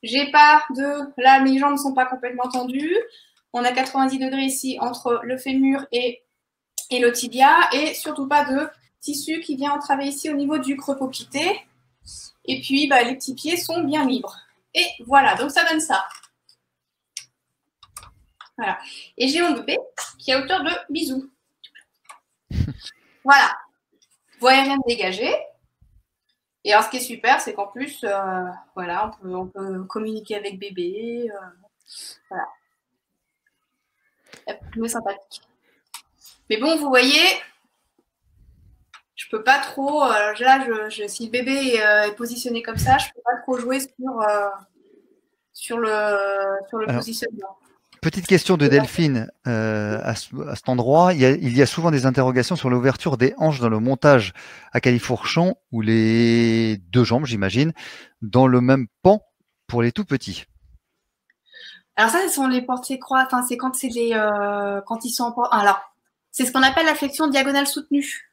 J'ai pas de… Là, mes jambes ne sont pas complètement tendues. On a 90 degrés ici entre le fémur et le tibia. Et surtout pas de tissu qui vient entraver ici au niveau du creux poplité. Et puis, les petits pieds sont bien libres. Et voilà, donc ça donne ça. Voilà. Et j'ai mon bébé qui est à hauteur de bisou. Voilà. Voie aérienne dégagée. Et alors, ce qui est super, c'est qu'en plus, voilà, on peut communiquer avec bébé. Voilà. C'est sympathique. Mais bon, vous voyez, je peux pas trop. Là, si le bébé est positionné comme ça, je peux pas trop jouer sur le positionnement. Petite question de Delphine à cet endroit. Il y a souvent des interrogations sur l'ouverture des hanches dans le montage à califourchon ou les 2 jambes, j'imagine, dans le même pan pour les tout petits. Alors ça, ce sont les portiers-croix. Enfin, c'est quand ils sont en port. Alors, c'est ce qu'on appelle la flexion diagonale soutenue,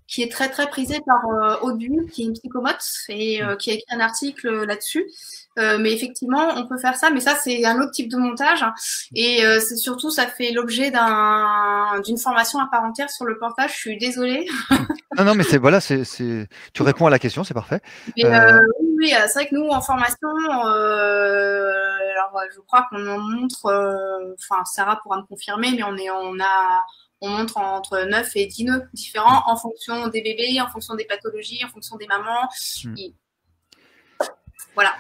qui est très très prisée par Audu, qui est une psychomote et qui a écrit un article là-dessus. Mais effectivement, on peut faire ça, mais ça c'est un autre type de montage et c'est surtout ça fait l'objet d'une formation à part entière sur le portage. Je suis désolée. Non, mais tu réponds à la question, c'est parfait. Mais, oui, c'est vrai que nous en formation, alors je crois qu'on en montre. Enfin, Sarah pourra me confirmer, mais on montre entre 9 et 10 nœuds différents en fonction des bébés, en fonction des pathologies, en fonction des mamans. Voilà.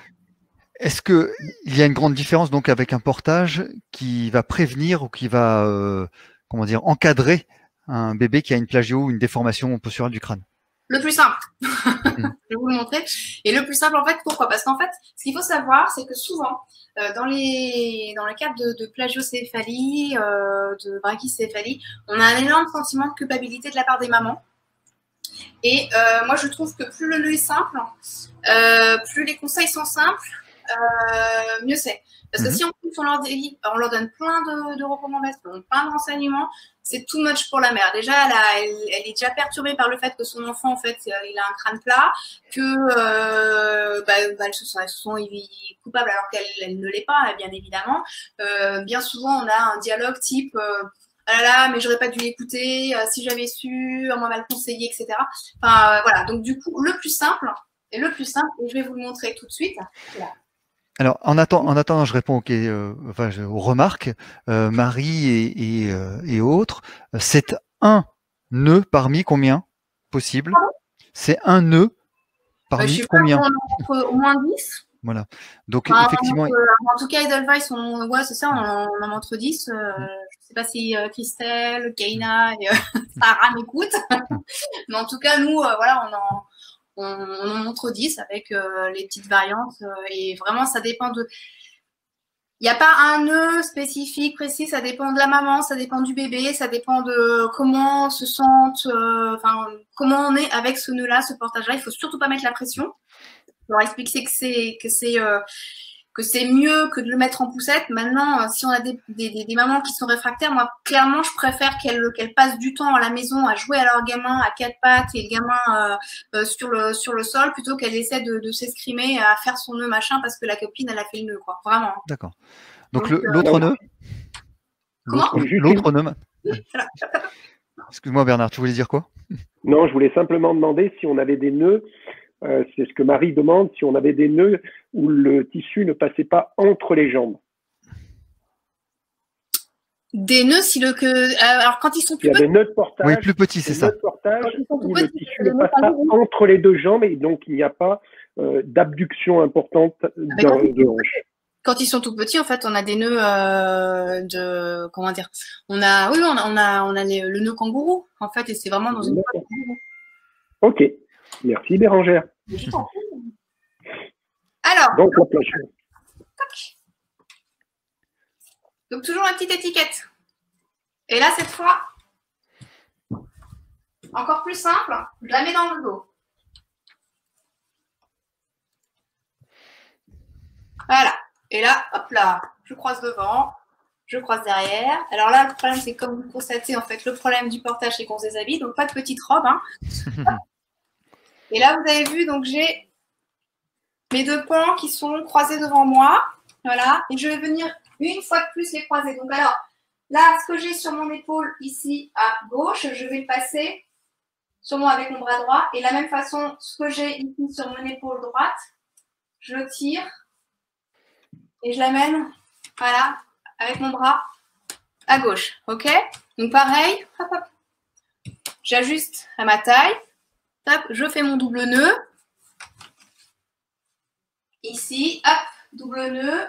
Est-ce qu'il y a une grande différence donc avec un portage qui va prévenir ou qui va encadrer un bébé qui a une plagio ou une déformation posturale du crâne? Le plus simple. Je vais vous le montrer. Et le plus simple, en fait, pourquoi? Parce qu'en fait, ce qu'il faut savoir, c'est que souvent, dans le cadre de plagiocéphalie, de brachycéphalie, on a un énorme sentiment de culpabilité de la part des mamans. Et moi, je trouve que plus le nœud est simple, plus les conseils sont simples, mieux c'est. Parce que si en plus on leur donne plein de recommandations, plein de renseignements, c'est too much pour la mère. Déjà, elle est déjà perturbée par le fait que son enfant, en fait, il a un crâne plat, que elle se sent coupable alors qu'elle ne l'est pas, bien évidemment. Bien souvent, on a un dialogue type ah là là, mais j'aurais pas dû l'écouter, si j'avais su, on m'a mal conseillé, etc. Enfin, voilà. Donc, du coup, le plus simple, et je vais vous le montrer tout de suite. Là. Alors, en attendant, je réponds aux remarques. Marie et autres, c'est un nœud parmi combien possible? C'est un nœud parmi combien? Au moins 10. Voilà. Donc, effectivement. En tout cas, Edelweiss, c'est ça, on en montre 10. Je ne sais pas si Christelle, Kaina et Sarah m'écoutent. Mais en tout cas, nous, voilà, on en montre 10 avec les petites variantes. Et vraiment, ça dépend de. Il n'y a pas un nœud spécifique, précis. Ça dépend de la maman, ça dépend du bébé, ça dépend de comment on se sente, comment on est avec ce nœud-là, ce portage-là. Il ne faut surtout pas mettre la pression. Leur expliquer que c'est mieux que de le mettre en poussette. Maintenant, si on a des mamans qui sont réfractaires, moi, clairement, je préfère qu'elles passent du temps à la maison à jouer à leur gamin à quatre pattes et le gamin sur le sol plutôt qu'elle essaie de s'escrimer à faire son nœud machin parce que la copine, elle a fait le nœud, quoi. Vraiment. D'accord. Donc l'autre nœud. L'autre nœud. Excuse-moi, Bernard, tu voulais dire quoi? Non, je voulais simplement demander si on avait des nœuds. C'est ce que Marie demande, si on avait des nœuds où le tissu ne passait pas entre les jambes. Des nœuds, alors quand ils sont plus petits. Il y a des nœuds de portage. Oui, plus petits, c'est ça. Nœuds de portage où le tissu ne passe pas entre les deux jambes et donc il n'y a pas d'abduction importante de hanche. Quand ils sont tout petits, en fait, on a des nœuds comment dire? On a le nœud kangourou, en fait, et c'est vraiment dans une. Ok. Merci Bérangère. Alors, donc toujours la petite étiquette. Et là, cette fois, encore plus simple, je la mets dans le dos. Voilà. Et là, hop là, je croise devant, je croise derrière. Alors là, le problème, c'est comme vous constatez, en fait, le problème du portage, c'est qu'on se déshabille, donc pas de petite robe. Hein. Et là, vous avez vu, donc j'ai mes deux pans qui sont croisés devant moi. Voilà. Et je vais venir une fois de plus les croiser. Donc, alors, là, ce que j'ai sur mon épaule ici à gauche, je vais le passer sur moi avec mon bras droit. Et de la même façon, ce que j'ai ici sur mon épaule droite, je le tire et je l'amène, voilà, avec mon bras à gauche. OK? Donc, pareil, hop, hop. J'ajuste à ma taille. Hop, je fais mon double nœud. Ici, hop, double nœud.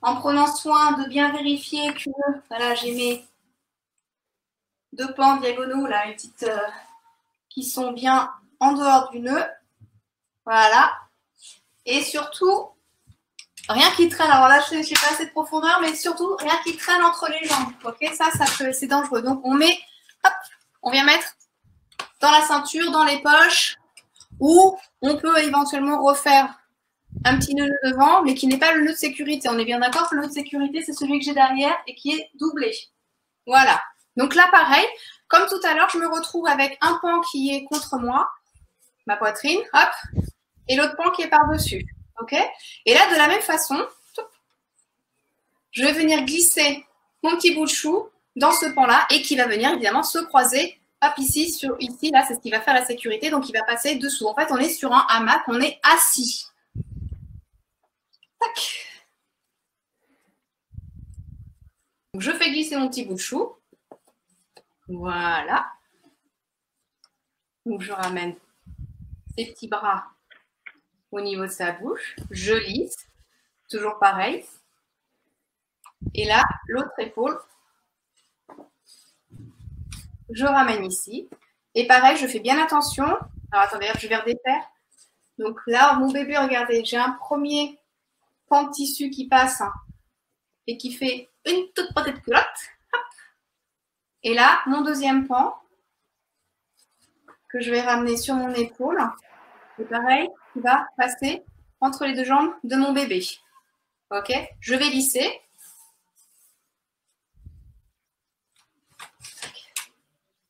En prenant soin de bien vérifier que, voilà, j'ai mes deux pans diagonaux, là, les petites, qui sont bien en dehors du nœud. Voilà. Et surtout, rien qui traîne. Alors là, je n'ai pas assez de profondeur, mais surtout, rien qui traîne entre les jambes. Ok, c'est dangereux. Donc, on met, hop, on vient mettre dans la ceinture, dans les poches, ou on peut éventuellement refaire un petit nœud devant, mais qui n'est pas le nœud de sécurité. On est bien d'accord que le nœud de sécurité, c'est celui que j'ai derrière et qui est doublé. Voilà. Donc là, pareil, comme tout à l'heure, je me retrouve avec un pan qui est contre moi, ma poitrine, hop, et l'autre pan qui est par-dessus. OK? Et là, de la même façon, je vais venir glisser mon petit bout de chou dans ce pan-là et qui va venir évidemment se croiser, hop, ici, là, c'est ce qui va faire la sécurité, donc il va passer dessous. En fait, on est sur un hamac, on est assis. Tac. Donc, je fais glisser mon petit bout de chou. Voilà. Donc, je ramène ces petits bras au niveau de sa bouche. Je lisse. Toujours pareil. Et là, l'autre épaule. je ramène ici. Et pareil, je fais bien attention. Alors, attendez, je vais redéfaire. Donc là, mon bébé, regardez, j'ai un premier pan de tissu qui passe et qui fait une toute petite culotte. Hop. Et là, mon deuxième pan que je vais ramener sur mon épaule. Et pareil, qui va passer entre les deux jambes de mon bébé. Ok, je vais lisser.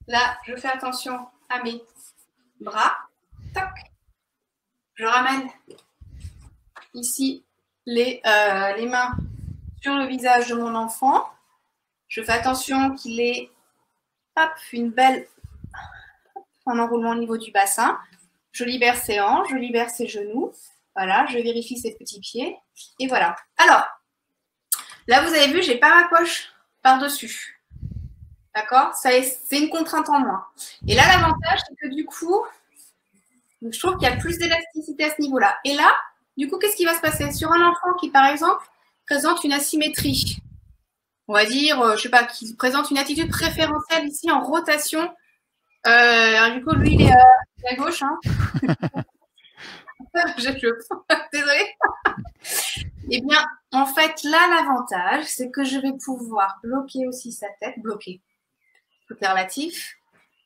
Là, je fais attention à mes bras. Toc. Je ramène ici les mains sur le visage de mon enfant. Je fais attention qu'il ait une belle un enroulement au niveau du bassin. Je libère ses hanches, je libère ses genoux. Voilà, je vérifie ses petits pieds. Et voilà. Alors, là, vous avez vu, j'ai pas ma poche par-dessus. D'accord? C'est une contrainte en moins. Et là, l'avantage, c'est que du coup, je trouve qu'il y a plus d'élasticité à ce niveau-là. Et là, du coup, qu'est-ce qui va se passer? Sur un enfant qui, par exemple, présente une asymétrie, on va dire, je sais pas, qui présente une attitude préférentielle ici en rotation. Alors, du coup, lui, il est à gauche. Hein. Désolée. Eh bien, en fait, là, l'avantage, c'est que je vais pouvoir bloquer aussi sa tête, bloquer, tout est relatif,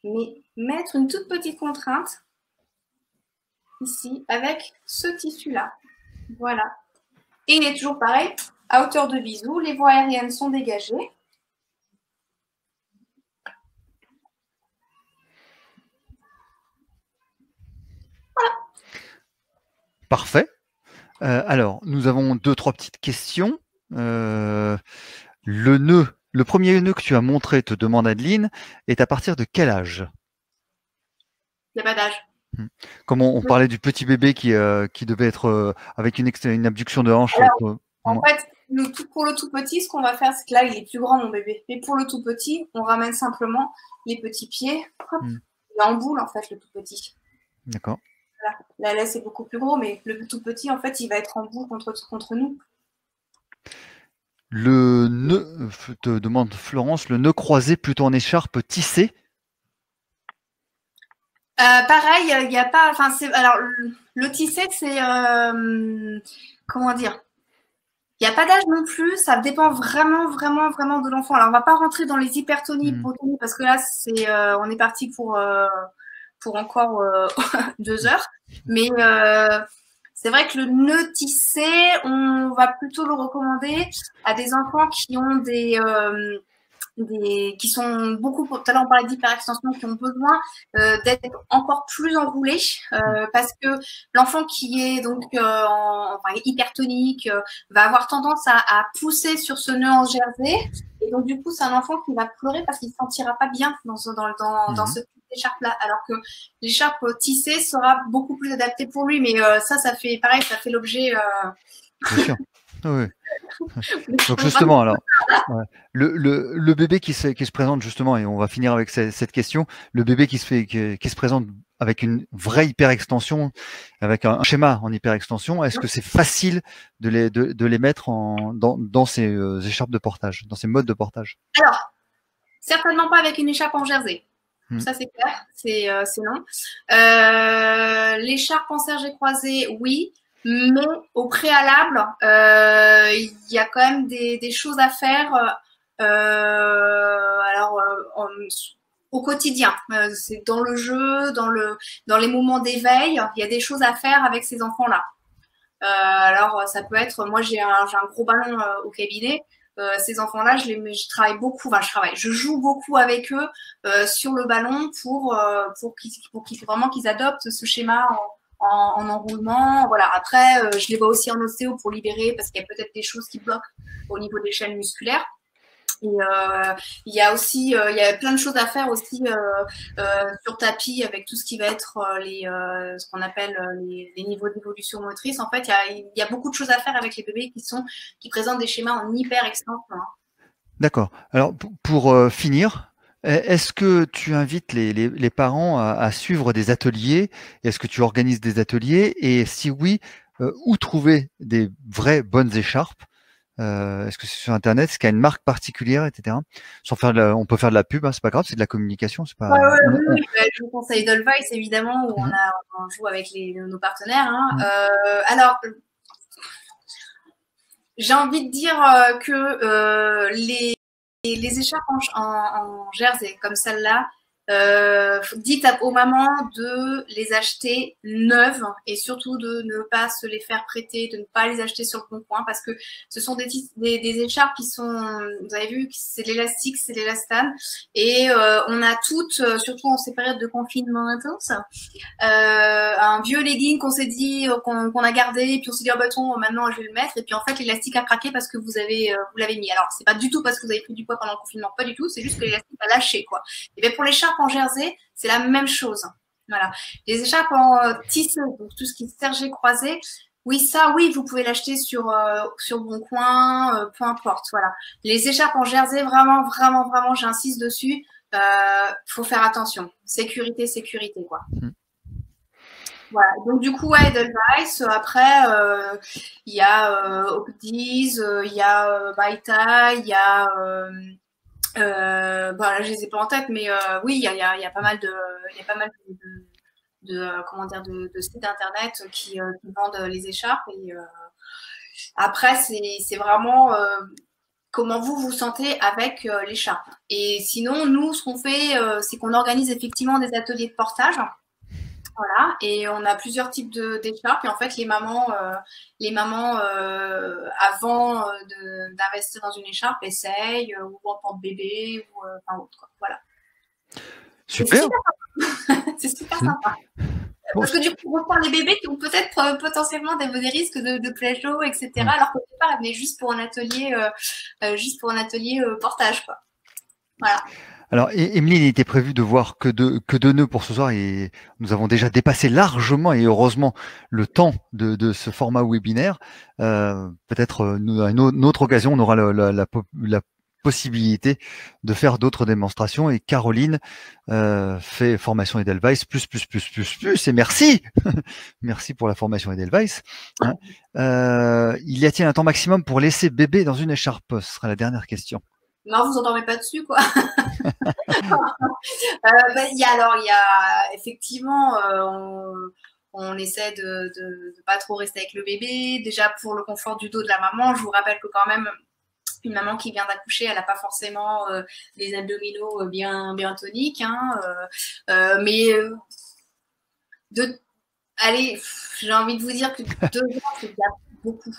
mais mettre une toute petite contrainte ici avec ce tissu-là. Voilà. Et il est toujours pareil, à hauteur de bisou, les voies aériennes sont dégagées. Voilà. Parfait. Alors, nous avons 2-3 petites questions. Le premier nœud que tu as montré, te demande Adeline, est à partir de quel âge? Il n'y a pas d'âge. Comme on parlait du petit bébé qui devait être avec une abduction de hanche. Alors, en fait, pour le tout petit, ce qu'on va faire, c'est que là, il est plus grand, mon bébé. Mais pour le tout petit, on ramène simplement les petits pieds. Hop, il est en boule, en fait, le tout petit. D'accord. Voilà. La laisse est beaucoup plus gros, mais le tout petit, en fait, il va être en boule contre nous. Le nœud, te demande Florence, le nœud croisé plutôt en écharpe tissée? Pareil, il n'y a pas. Enfin, alors le tissé, c'est comment dire? Il n'y a pas d'âge non plus. Ça dépend vraiment de l'enfant. Alors, on va pas rentrer dans les hypertonies, hypotonies, parce que là, on est parti pour encore 2 heures. Mais c'est vrai que le nœud tissé, on va plutôt le recommander à des enfants qui ont qui sont beaucoup, tout à l'heure on parlait d'hyperextension, qui ont besoin d'être encore plus enroulés parce que l'enfant qui est donc hypertonique va avoir tendance à pousser sur ce nœud en jersey, et donc du coup c'est un enfant qui va pleurer parce qu'il ne se sentira pas bien dans ce type d'écharpe là, alors que l'écharpe tissée sera beaucoup plus adaptée pour lui, mais ça fait pareil, ça fait l'objet Bien sûr. Oui. Donc justement, alors, le bébé qui se présente justement, et on va finir avec cette question, le bébé qui se présente avec une vraie hyperextension, avec un schéma en hyperextension, est-ce que c'est facile de les mettre dans ces écharpes de portage, dans ces modes de portage? Alors, certainement pas avec une écharpe en jersey. Ça, c'est clair, c'est non. L'écharpe en serge croisé, oui. Mais au préalable, il y a quand même des choses à faire au quotidien. C'est dans le jeu, dans les moments d'éveil, il y a des choses à faire avec ces enfants-là. Alors, ça peut être, moi j'ai un gros ballon au cabinet. Ces enfants-là, je travaille beaucoup, je joue beaucoup avec eux sur le ballon pour qu'ils adoptent ce schéma en enroulement. Voilà. Après, je les vois aussi en ostéo pour libérer parce qu'il y a peut-être des choses qui bloquent au niveau des chaînes musculaires. Et il y a plein de choses à faire aussi sur tapis avec tout ce qui va être ce qu'on appelle les niveaux d'évolution motrice. En fait, il y a beaucoup de choses à faire avec les bébés qui présentent des schémas en hyper extension. D'accord. Alors pour finir, est-ce que tu invites les parents à suivre des ateliers? Est-ce que tu organises des ateliers? Et si oui, où trouver des vraies bonnes écharpes Est-ce que c'est sur Internet? Est-ce qu'il y a une marque particulière, etc. Sans faire on peut faire de la pub, hein, c'est pas grave, c'est de la communication, c'est pas. Oui, je vous conseille Edelweiss, évidemment, où on joue avec nos partenaires. Alors, j'ai envie de dire que les écharpes en jersey comme celle-là, dites aux mamans de les acheter neuves et surtout de ne pas se les faire prêter, de ne pas les acheter sur le bon coin parce que ce sont des écharpes qui sont, vous avez vu, c'est de l'élastique, c'est de l'élastane et on a toutes, surtout en ces périodes de confinement intense, un vieux legging qu'on s'est dit, qu'on a gardé et puis on s'est dit, oh bah attends, maintenant je vais le mettre et puis en fait l'élastique a craqué parce que vous l'avez mis. Alors c'est pas du tout parce que vous avez pris du poids pendant le confinement, pas du tout, c'est juste que l'élastique a lâché quoi. Et bien pour l'écharpe en jersey, c'est la même chose. Voilà. Les écharpes en tissé, donc tout ce qui est sergé croisé, oui, vous pouvez l'acheter sur Bon Coin, peu importe. Voilà. Les écharpes en jersey, vraiment, j'insiste dessus. Faut faire attention. Sécurité, quoi. Voilà. Donc du coup, Edelweiss. Après, il y a Opdiz, il y a Baita, il y a là, je les ai pas en tête, mais oui, il y a pas mal de sites internet qui vendent les écharpes. Et après, c'est vraiment comment vous vous sentez avec l'écharpe. Et sinon, nous, ce qu'on fait, c'est qu'on organise effectivement des ateliers de portage. Voilà, et on a plusieurs types d'écharpes. Et en fait, les mamans avant d'investir dans une écharpe, essayent ou en porte-bébé ou enfin autre. Quoi. Voilà. Super. C'est super sympa. Parce que du coup, on parle des bébés qui ont peut-être potentiellement des risques de plagiat, etc. Alors qu'au départ, elle venait juste pour un atelier, portage, quoi. Voilà. Alors, Emeline, il était prévu de voir que deux nœuds pour ce soir et nous avons déjà dépassé largement et heureusement le temps de ce format webinaire. Peut-être à une autre occasion, on aura la possibilité de faire d'autres démonstrations et Caroline fait formation Edelweiss plus et merci merci pour la formation Edelweiss. Il y a-t-il un temps maximum pour laisser bébé dans une écharpe? Ce sera la dernière question. Non, vous endormez pas dessus, quoi. Il y a effectivement, on essaie de pas trop rester avec le bébé. Déjà pour le confort du dos de la maman, je vous rappelle que quand même, une maman qui vient d'accoucher, elle n'a pas forcément des abdominaux bien toniques, hein, mais allez, j'ai envie de vous dire que 2 ans, c'est déjà beaucoup.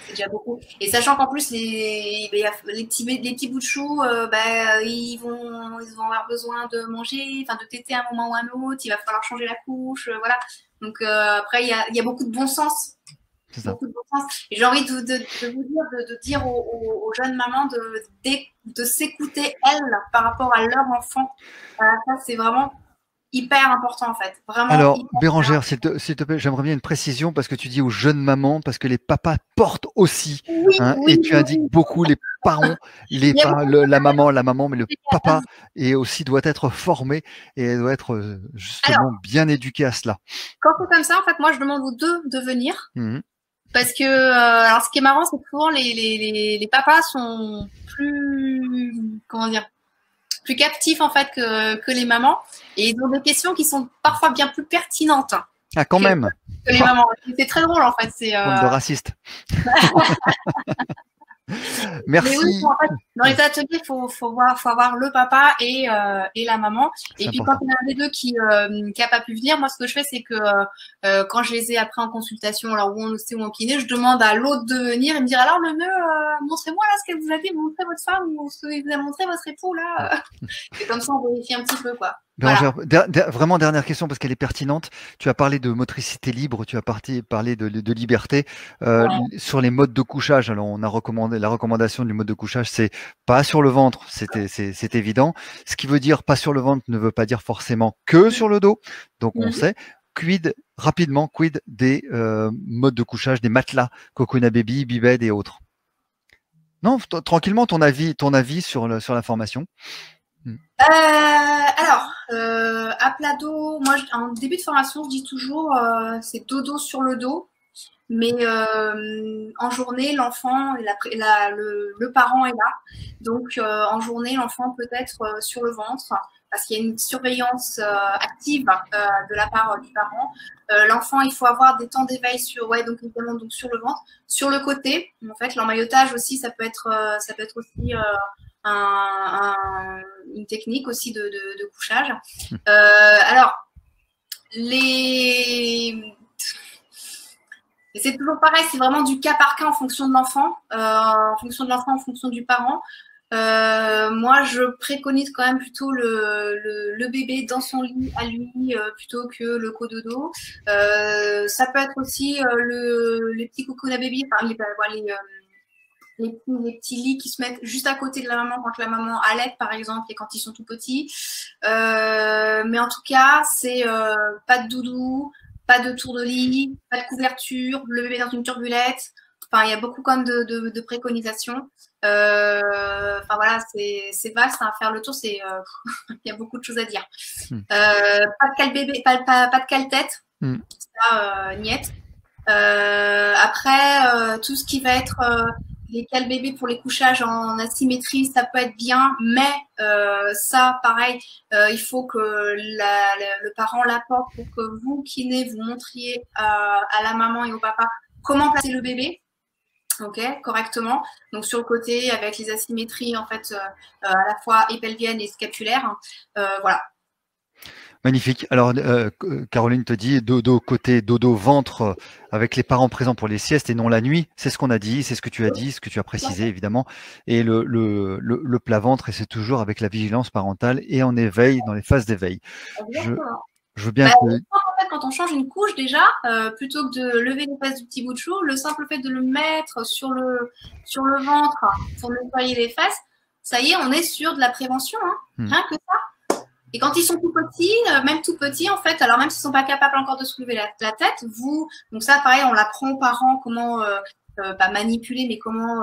C'est déjà beaucoup. Et sachant qu'en plus, les petits bouts de chou, ils vont avoir besoin de manger, enfin de téter à un moment ou à un autre, il va falloir changer la couche, voilà. Donc après, il y a beaucoup de bon sens. Beaucoup de bon sens. Et j'ai envie de vous dire aux jeunes mamans de s'écouter elles par rapport à leur enfant. Ça, c'est vraiment hyper important en fait. Vraiment. Alors, Bérangère, s'il te plaît, j'aimerais bien une précision parce que tu dis aux jeunes mamans, parce que les papas portent aussi. Et tu indiques beaucoup les parents, la maman, mais le papa doit être formé et doit être justement bien éduqué à cela. Quand c'est comme ça, en fait, moi, je demande aux deux de venir. Parce que, alors, ce qui est marrant, c'est que souvent, les papas sont plus captifs en fait que les mamans et ils ont des questions qui sont parfois bien plus pertinentes quand même que les mamans. C'est très drôle en fait. C'est bande de racistes. Merci. Mais oui, en fait, dans les ateliers, faut avoir le papa et la maman. Et puis quand il y en a un des deux qui a pas pu venir, moi ce que je fais, c'est que quand je les ai après en consultation, alors ou en kiné, je demande à l'autre de venir et me dire alors le nœud, montrez-moi là ce qu'elle vous a dit, montrez votre femme ou ce que vous a montré votre époux là. Et comme ça on vérifie un petit peu quoi. Bérangère, vraiment dernière question parce qu'elle est pertinente. Tu as parlé de motricité libre, tu as parlé de liberté. Sur les modes de couchage, alors on a recommandé la recommandation du mode de couchage, c'est pas sur le ventre, c'est évident. Ce qui veut dire pas sur le ventre ne veut pas dire forcément que sur le dos. Donc on sait. Quid des modes de couchage, des matelas, Cocoon Baby, Bibed et autres. Non, tranquillement ton avis sur la formation. Alors, à plat dos, moi en début de formation, je dis toujours c'est dodo sur le dos. Mais en journée, l'enfant, le parent est là. Donc, en journée, l'enfant peut être sur le ventre parce qu'il y a une surveillance active de la part du parent. L'enfant, il faut avoir des temps d'éveil donc évidemment donc sur le ventre, sur le côté. En fait, l'emmaillotage aussi, ça peut être aussi une technique aussi de couchage. Alors, c'est toujours pareil, c'est vraiment du cas par cas en fonction de l'enfant, en fonction du parent. Moi, je préconise quand même plutôt le bébé dans son lit à lui plutôt que le cododo. Ça peut être aussi les petits cocoon baby, enfin, les petits lits qui se mettent juste à côté de la maman quand la maman allaite, par exemple, et quand ils sont tout petits. Mais en tout cas, c'est pas de doudou, pas de tour de lit, pas de couverture, le bébé dans une turbulette. Enfin, il y a beaucoup quand même de préconisations. Enfin voilà, c'est vaste à faire le tour. Il y a beaucoup de choses à dire. Pas de cale bébé, pas de cale tête. Ça, niette. Après, tout ce qui va être les cales bébés pour les couchages en asymétrie, ça peut être bien, mais ça, pareil, il faut que le parent l'apporte pour que vous, kiné, vous montriez à la maman et au papa comment placer le bébé. Ok, correctement. Donc sur le côté avec les asymétries en fait à la fois épelvienne et scapulaire. Voilà. Magnifique. Alors Caroline te dit dodo côté, dodo ventre avec les parents présents pour les siestes et non la nuit. C'est ce qu'on a dit, c'est ce que tu as dit, ce que tu as précisé évidemment. Et le plat ventre, et c'est toujours avec la vigilance parentale et en éveil, dans les phases d'éveil. Je veux bien que... En fait, quand on change une couche déjà, plutôt que de lever les fesses du petit bout de chou, le simple fait de le mettre sur le ventre pour nettoyer les fesses, ça y est, on est sur de la prévention, hein, rien que ça. Et quand ils sont tout petits, même tout petits en fait, alors même s'ils ne sont pas capables encore de soulever la tête, donc ça pareil, on l'apprend aux parents comment pas manipuler, mais comment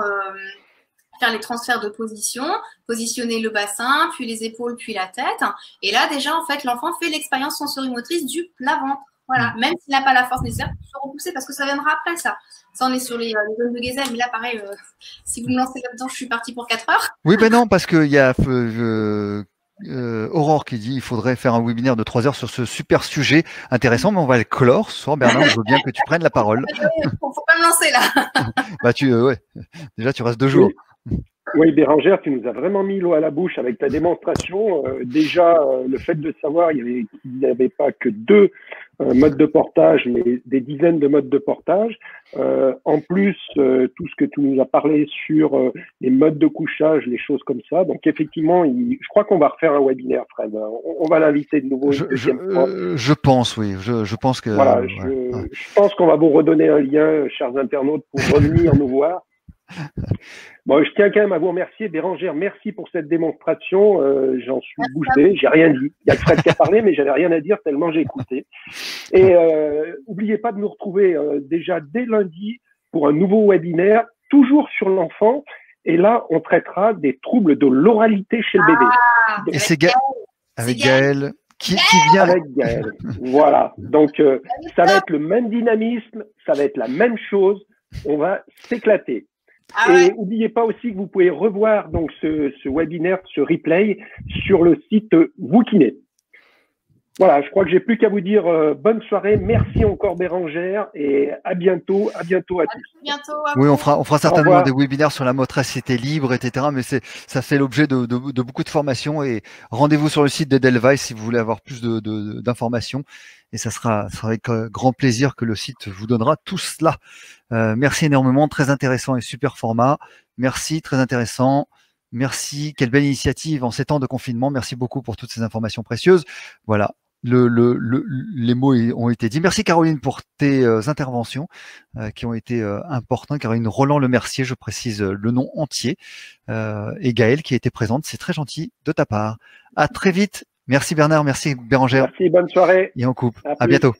faire les transferts de position, positionner le bassin, puis les épaules, puis la tête. Et là, déjà, en fait, l'enfant fait l'expérience sensorimotrice du plat-ventre. Voilà, même s'il n'a pas la force nécessaire pour se repousser, parce que ça viendra après, ça. Ça, on est sur les zones de gazelle, mais là, pareil, si vous me lancez là-dedans, je suis partie pour 4 heures. Oui, ben non, parce qu'il y a Aurore qui dit il faudrait faire un webinaire de 3 heures sur ce super sujet intéressant, mais on va le clore ce soir. Bernard, je veux bien que tu prennes la parole. Faut pas me lancer, là. Bah, ouais. Déjà, tu restes 2 jours. Oui, Bérangère, tu nous as vraiment mis l'eau à la bouche avec ta démonstration. Déjà, le fait de savoir qu'il n'y avait pas que 2 modes de portage, mais des dizaines de modes de portage. En plus, tout ce que tu nous as parlé sur les modes de couchage, les choses comme ça. Donc, effectivement, je crois qu'on va refaire un webinaire, Fred. On va l'inviter de nouveau une deuxième fois. Je pense, oui. Je pense que... Voilà, je pense qu'on va vous redonner un lien, chers internautes, pour revenir nous voir. Bon, je tiens quand même à vous remercier, Bérangère. Merci pour cette démonstration. J'en suis bouche bée, j'ai rien dit. Il y a que Fred qui a parlé, mais j'avais rien à dire tellement j'ai écouté. Et n'oubliez pas de nous retrouver déjà dès lundi pour un nouveau webinaire, toujours sur l'enfant. Et là, on traitera des troubles de l'oralité chez le bébé. Et c'est avec Gaël. Qui vient avec Gaël. Voilà. Donc, ça va être le même dynamisme, ça va être la même chose. On va s'éclater. Et n'oubliez pas aussi que vous pouvez revoir donc ce webinaire, ce replay sur le site Wookiné. Voilà, je crois que j'ai plus qu'à vous dire bonne soirée. Merci encore Bérangère et à bientôt. À bientôt à tous. Oui, on fera certainement des webinaires sur la motricité libre, etc. Mais ça fait l'objet de beaucoup de formations et rendez-vous sur le site d'Edelweiss si vous voulez avoir plus d'informations. Et ça sera avec grand plaisir que le site vous donnera tout cela. Merci énormément, très intéressant et super format. Merci, très intéressant. Merci, quelle belle initiative en ces temps de confinement. Merci beaucoup pour toutes ces informations précieuses. Voilà, les mots ont été dits. Merci Caroline pour tes interventions qui ont été importantes. Caroline Roland-Lemercier, je précise le nom entier. Et Gaëlle qui a été présente, c'est très gentil de ta part. À très vite. Merci Bernard, merci Bérangère. Merci, bonne soirée. Et on coupe. À bientôt.